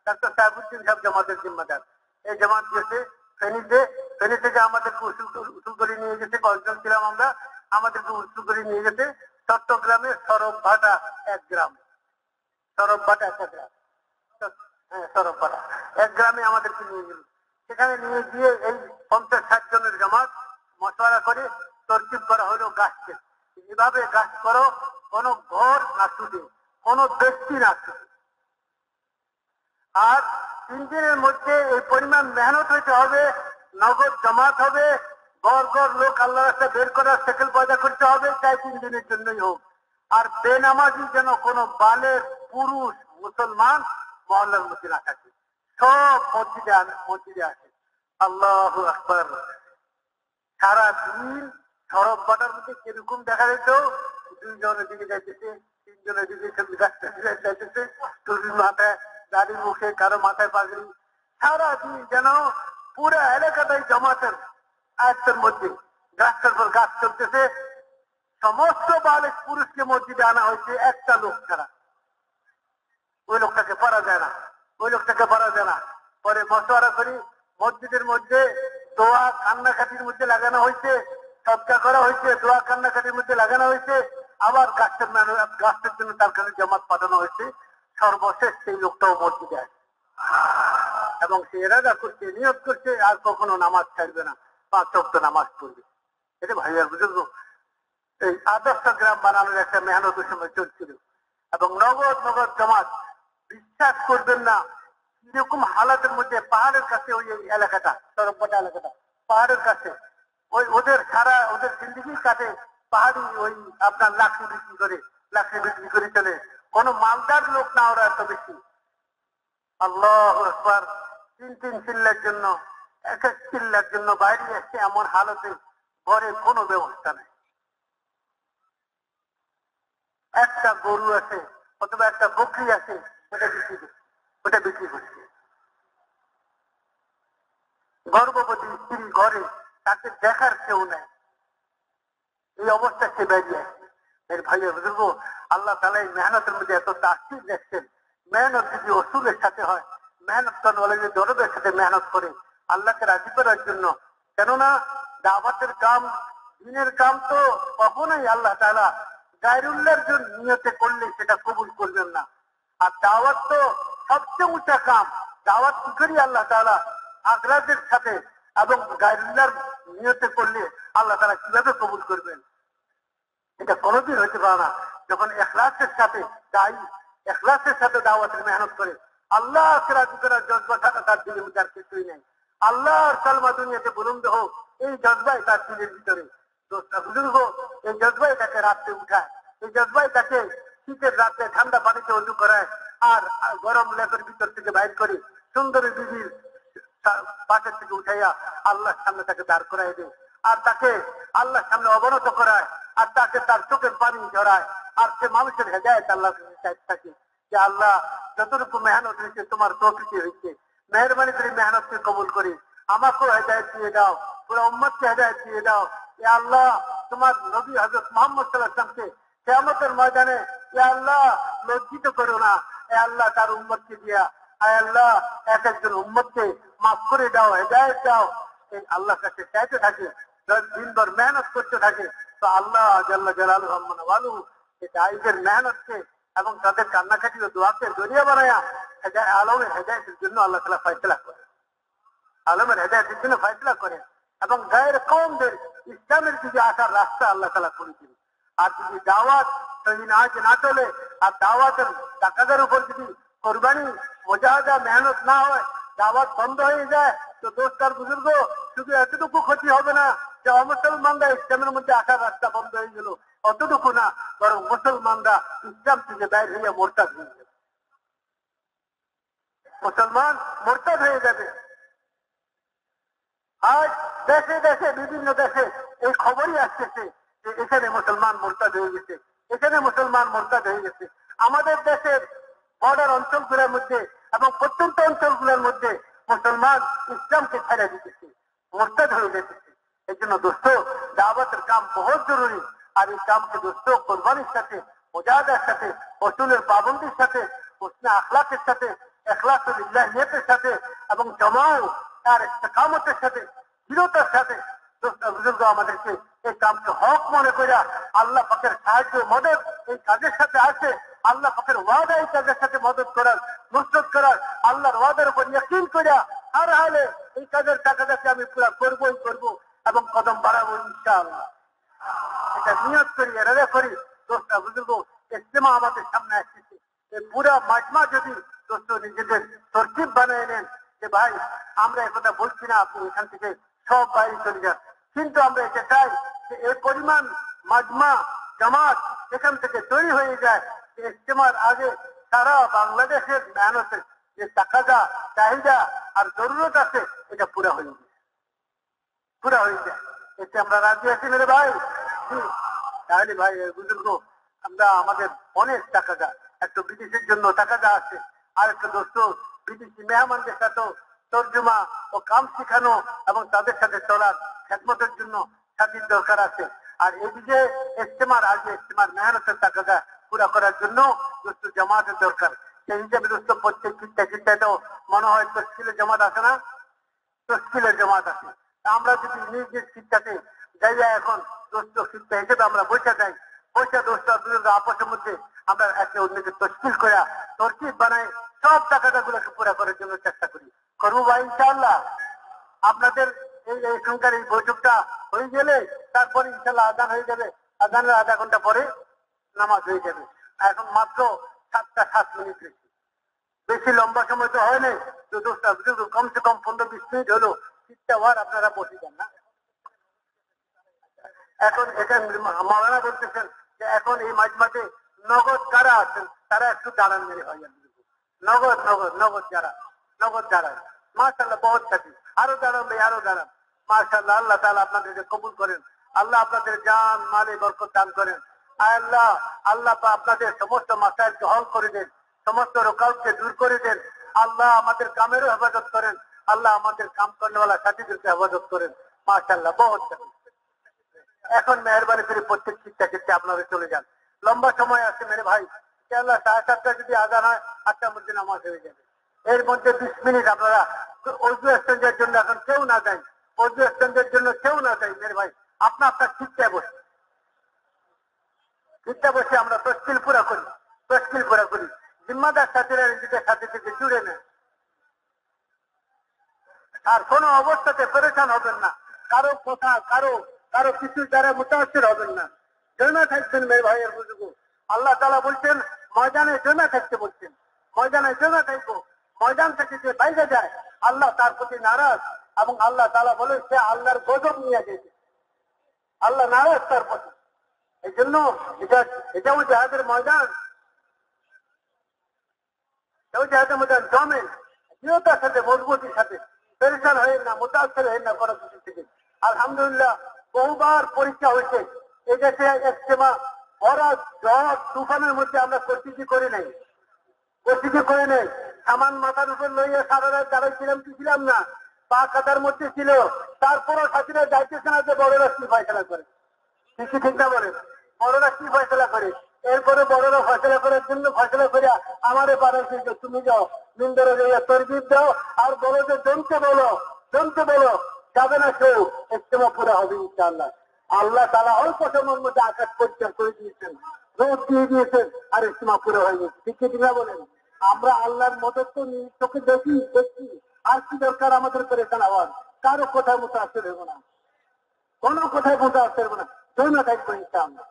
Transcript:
Doctor Sahebuddin সাহেব জামাতের জিম্মাদার। এই জামাত গেছে ফেনীতে, ফেনী থেকে আমাদেরকে উসুল করে নিয়ে গেছে, কয়েকজন ছিলাম আমরা, আমাদেরকে উসুল করে নিয়ে গেছে চট্টগ্রামের সরবভাটা এক গ্রাম, সরবভাটা একটা গ্রাম, হ্যাঁ সরবভাটা এক গ্রামে আমাদেরকে নিয়ে গেল। সেখানে নিয়ে গিয়ে এই 50-60 জনের জামাত মশওয়ারা করে তরতিব করা হলো গাছকে, এভাবে গাছ করো, কোন ঘর না ছুটে, কোন ব্যক্তি না ছুটে। আর 3 দিনের মধ্যে এই পরিমাণ মেহনত হইতে হবে, নগদ জামাত হবে, ঘর ঘর লোক আল্লাহ রাস্তা বের করার সেকেল পয়দা করতে হবে, চাই 3 দিনের জন্যই হোক। আর বেনামাজি যেন কোনো বালের পুরুষ মুসলমান মহল্লার মধ্যে না থাকে, সব মসজিদে আসে। আল্লাহু আকবার। সারা দিন সড়ক বাটার মধ্যে কিরকম দেখা যেত, 2 জনের দিকে যাইতেছে, 3 জনের দিকে যাইতেছে, টুপির মাথায় দাড়ি, মুখে কারো মাথায় পাগড়ি, সারা দিন যেন পুরো এলাকাটাই জামাতের আয়ত্তের মধ্যে, গাছটার পর গাছ চলতেছে। সমস্ত বালেক পুরুষকে মসজিদে আনা হয়েছে একটা লোক ছাড়া, ওই লোকটাকে পারা যায় না, ওই লোকটাকে পারা যায় না। পরে মশওয়ারা করি, মসজিদের মধ্যে দোয়া কান্নাকাটির মধ্যে লাগানো হয়েছে, সবটা করা হয়েছে, দোয়া কান্নাকাটির মধ্যে লাগানো হয়েছে, আবার গাছের জন্য তার কাছে জামাত পাঠানো হয়েছে। সর্বশেষ সেই লোকটাও মসজিদে আসে এবং সে এরাদা করছে, নিয়ত করছে আর কখনো নামাজ ছাড়বে না, 5 ওয়াক্ত নামাজ পড়বে। এটা ভাইয়া বুঝল, এই আদর্শ গ্রাম বানানোর একটা মেহনতের সময় চলছিল এবং নগদ নগদ জামাত। বিশ্বাস করবেন না কিরকম হালাতের মধ্যে, পাহাড়ের কাছে ওই এলাকাটা, সরববাটা এলাকাটা পাহাড়ের কাছে, ওই ওদের সারা ওদের জিন্দিগি কাটে পাহাড়ি ওই আপনার লাকড়ি বিক্রি করে চলে, কোন মালদার লোক না ওরা এত বেশি। আল্লাহু আকবার। 3 চিল্লার জন্য, 1 চিল্লার জন্য বাইরে এসছে, এমন হালতে ঘরে কোনো ব্যবস্থা নেই। একটা গরু আছে অথবা একটা বকরি আছে, ওটা বিক্রি করছে। গর্ভবতী স্ত্রী ঘরে, তাকে দেখার কেউ নেই, এই অবস্থা সে বেরিয়ে আসছে। এর ভাইয়া বুঝবো, আল্লাহ তাআলা এই মেহনতের মধ্যে এত তাসির দেখছেন। মেহনত যদি অসুলের সাথে হয়, মেহনত করেন দরবের সাথে মেহনত করে আল্লাহকে রাজি করার জন্য। কেননা দাওয়াতের কাম, দিনের কাম তো কখনোই আল্লাহ তাআলা গায়রুল্লাহর জন্য নিয়তে করলে সেটা কবুল করবেন না। আর দাওয়াত তো সবচেয়ে উঁচা কাম। দাওয়াত কি করি আল্লাহ তাআলা আগ্রাদের সাথে এবং গায়রুল্লাহর নিয়তে করলে আল্লাহ তাআলা কিভাবে কবুল করবেন? এটা কোনোদিন হইতে পারে না। যখন ইখলাসের সাথে ইখলাসের সাথে দাওয়াতের মেহনত করে, আল্লাহকে রাজি করার জজবা ছাড়া তার দিলের মধ্যে আর কিছুই নেই। আল্লাহর কালমা দুনিয়াতে বুলন্দ হোক, এই জজবাই তার দিলের ভিতরে। বুজুর্গ এই জজবাই তাকে রাত্রে উঠায়, এই জজবাই তাকে শীতের রাতে ঠান্ডা পানিতে অজু করায়, আর গরম লেপের ভিতর থেকে বাইর করে সুন্দরী বিবির পাশের থেকে উঠাইয়া আল্লাহর সামনে তাকে দাঁড় করাই দেয়, আর তাকে আল্লাহর সামনে অবনত করায়, আর তাকে তার চোখের পানি ঝরায়। আর সে মানুষের হেদায়েত আল্লাহর কাছে চাইতে থাকে যে আল্লাহ যতটুকু মেহনত হয়েছে তোমার তৌফিকে হয়েছে, মেহরবানি করে মেহনতকে কবুল করে আমাকেও হেদায়েত দিয়ে দাও, পুরো উম্মতকে হেদায়েত দিয়ে দাও। এ আল্লাহ তোমার নবী হযরত মুহাম্মদ সাল্লাল্লাহু আলাইহি ওয়াসাল্লামকে কিয়ামতের ময়দানে এ আল্লাহ লজ্জিত করো না। এ আল্লাহ তার উম্মতকে দিয়া, আয় আল্লাহ এক একজন উম্মতকে মাফ করে দাও, হেদায়েত দাও। এই আল্লাহর কাছে চাইতে থাকে, দিনভর মেহনত করতে থাকে। তো আল্লাহ জাল্লা জালালুহু আম্মা ওয়ালু এই দায়ীদের মেহনতকে এবং তাদের কান্নাকাটি ও দোয়াকে জরিয়া বানায়া আলমের হেদায়েতের জন্য আল্লাহ তাআলা ফয়সালা করে, আলমের হেদায়েতের জন্য ফয়সালা করে এবং গায়ের কওমদের ইসলামের দিকে আসার রাস্তা আল্লাহ তাআলা করে দিন। আর যদি দাওয়াত সহি না চলে, আর দাওয়াতের টাকাদের উপর যদি কোরবানি মুজাহাদা মেহনত না হয়, দাওয়াত বন্ধ হয়ে যায়, তো দোস্তার বুজুর্গ শুধু এতটুকু ক্ষতি হবে না যে অমুসলমানরা ইসলামের মধ্যে আসার রাস্তা বন্ধ হয়ে গেল, অতটুকু না, বরং মুসলমানরা ইসলাম থেকে বাইর হয়ে মোরতাদ হয়ে যাবে, মুসলমান মোরতাদ হয়ে যাবে। আজ দেশে দেশে বিভিন্ন দেশে এই খবরই আসতেছে যে এখানে মুসলমান মোরতাদ হয়ে গেছে, এখানে মুসলমান মোরতাদ হয়ে গেছে। আমাদের দেশের বর্ডার অঞ্চলগুলোর মধ্যে এবং প্রত্যন্ত অঞ্চলগুলোর মধ্যে মুসলমান ইসলামকে ছেড়ে দিতেছে, মোরতাদ হয়ে যেতেছে। এই জন্য দোস্ত দাওয়াতের কাম বহুত জরুরি। আর এই কামকে দোস্ত কোরবানির সাথে, মুজাহাদার সাথে, রসুলের পাবন্দির সাথে, হোসনে আখলাকের সাথে, ইখলাস ইখলাসিয়াতের সাথে এবং জমাও তার ইস্তেকামতের সাথে দৃঢ়তার সাথে বুজুর্গ আমাদেরকে এই কামকে হক মনে করে আল্লাহ পাকের সাহায্য মদত এই কাজের সাথে আছে, আল্লাহ পাকের ওয়াদা এই কাজের সাথে মদত করার, নুসরত করার, আল্লাহর ওয়াদার উপর ইয়াকিন করে আর হালে এই কাজের টাকাটাকে আমি পুরো করবই করবো এবং কদম বাড়াবো ইনশাআল্লাহ। এটা নিয়ত করি, এরাদা করি। দোস্তা বুজুর্গ, ইজতেমা আমাদের সামনে আসছে, এই পুরা মাজমা যদি দোস্ত নিজেদের তরকিব বানিয়ে নেন যে ভাই আমরা একথা বলছি না, আপনি এখান থেকে সব বাইরে চলে যান, কিন্তু আমরা এটা চাই যে এই পরিমাণ মাজমা জামাত এখান থেকে তৈরি হয়ে যায় যে ইজতেমার আগে সারা বাংলাদেশের মেহনতের যে তাকাদা চাহিদা আর জরুরত আছে এটা পুরা হয়ে যায়, পুরা হয়ে যায়। এতে আমরা রাজি আছি মেরে ভাই। তাহলে ভাই বুজুর্গ, আমরা আমাদের অনেক টাকাদা, একটা বিদেশের জন্য টাকাদা আছে, আর একটা দোস্ত বিদেশি মেহমানদের সাথেও তর্জমা ও কাম শিখানো এবং তাদের সাথে চলার খেদমতের জন্য সাথীর দরকার আছে। আর এদিকে ইজতেমার আগে ইজতেমার মেহনতের টাকাটা পুরা করার জন্য দোস্ত জামাতের দরকার। সেই হিসাবে দোস্ত প্রত্যেক চিন্তায় মনে হয় তশকিলের জামাত আছে না, তশকিলের জামাত আছে। আমরা যদি নিজ নিজ শিক্ষাতে যাইয়া এখন দোস্ত শিক্ষা হিসেবে আমরা বসে যাই, বসে দোস্ত আপসের মধ্যে আমরা একে অন্যকে তশকিল করে তরকিব বানাই সব টাকাটা গুলোকে পুরা করার জন্য চেষ্টা করি, করবো ভাই ইনশাআল্লাহ। আপনাদের এই এখানকার এই বৈঠকটা হয়ে গেলে তারপরে ইনশাআল্লাহ আজান হয়ে যাবে, আজানের আধা ঘন্টা পরে নামাজ হয়ে যাবে। এখন মাত্র 7:07 বেশি, বেশি লম্বা সময় তো হয় নাই তো দোস্ত কমসে কম 15-20 মিনিট হলো শীতটা হওয়ার আপনারা বসে যান না। এখন এখানে মাওলানা বলতেছেন যে এখন এই মাজমাতে নগদ কারা আছেন তারা একটু দাঁড়ান মেরে হয়, নগদ নগদ নগদ যারা নগদ দাঁড়ান মাশাআল্লাহ বহুত থাকি, আরো দাঁড়ান ভাই, আরো দাঁড়ান মাশাআল্লাহ। আল্লাহ তাআলা আপনাদেরকে কবুল করেন, আল্লাহ আপনাদের জান মালে বরকত দান করেন। আল্লাহ আল্লাহ আপনাদের সমস্ত মাসাইলকে হল করে দেন, সমস্ত রোকাউটকে দূর করে দেন। আল্লাহ আমাদের কামেরও হেফাজত করেন, আল্লাহ আমাদের কাম করেওয়ালা সাথীদেরকে হেফাজত করেন মাশাআল্লাহ বহুত থাকি। এখন মেহরবানি করে প্রত্যেক শিক্ষা ক্ষেত্রে আপনারা চলে যান, লম্বা সময় আছে মেরে ভাই। ইনশাআল্লাহ 7:30 যদি আজান হয় 8টার মধ্যে নামাজ হয়ে যাবে। এর মধ্যে 20 মিনিট আপনারা অজু এক্সচেঞ্জের জন্য এখন কেউ না যায়, অজু এক্সচেঞ্জের জন্য কেউ না যায় মেরে ভাই, আপনার শিক্ষায় বসে বসে আমরা তশকিল পুরা করি, তশকিল পুরা করি। জিম্মাদার সাথীরা নিজেদের সাথে থেকে জুড়ে নেন, আর কোনো অবস্থাতে পরেশান হবেন না, কারো কথা কারো কারো কিছু দ্বারা মুতাসির হবেন না, জমা থাকবেন মেরে ভাইয়ের বুঝবো। আল্লাহ তাআলা বলছেন ময়দানে জমা থাকতে বলছেন, ময়দানে জমা থাকবো। ময়দান থেকে যে বাইরে যায় আল্লাহ তার প্রতি নারাজ, এবং আল্লাহ তাআলা বলে সে আল্লাহর গজব নিয়ে গেছে, আল্লাহ নারাজ তার প্রতি। এই জন্য এটাও জাহাদের ময়দান, এটাও জাহাদের ময়দান। জমেন দৃঢ়তার সাথে, মজবুতির সাথে, পরেশান হয়ে না, মুতাসির হয়ে না করার কিছু থেকে। আলহামদুলিল্লাহ বহুবার পরীক্ষা হয়েছে এই দেশে ইজতেমা, ওরা ঝড় তুফানের মধ্যে আমরা প্রস্তুতি করি নাই, প্রস্তুতি করে নেই। সামান মাথার উপর লইয়া সারা রাত দাঁড়াইছিলাম, কি ছিলাম না, পা কাটার মধ্যে ছিল, তারপরও সাথীরা যাইতেছে না যে বড়রা কি ফয়সলা করে, কি ঠিক না বলেন, বড়রা কি ফয়সলা করে। এরপরে বড়রা ফয়সলা করার জন্য ফয়সলা করে আমারে পাঠাইছে যে তুমি যাও নিন্দরে যাইয়া তরবিব দাও আর বলো যে জমতে বলো, জমতে বলো, যাবে না কেউ, ইজতেমা পুরা হবে ইনশাআল্লাহ। আল্লাহ তাআলা অল্প সময়ের মধ্যে আকাশ পরিষ্কার করে দিয়েছেন, রোদ দিয়ে দিয়েছেন, আর ইজতেমা পুরা হয়ে গেছে। ঠিক কি না বলেন? আমরা আল্লাহর মদত তো চোখে দেখি, আর কি দরকার আমাদের পরেশান হওয়ার? কারো কোথায় মুতাসির হবো না, কোনো কোথায় মুতাসির হবো না, জন্য থাকবো ইনশাআল্লাহ।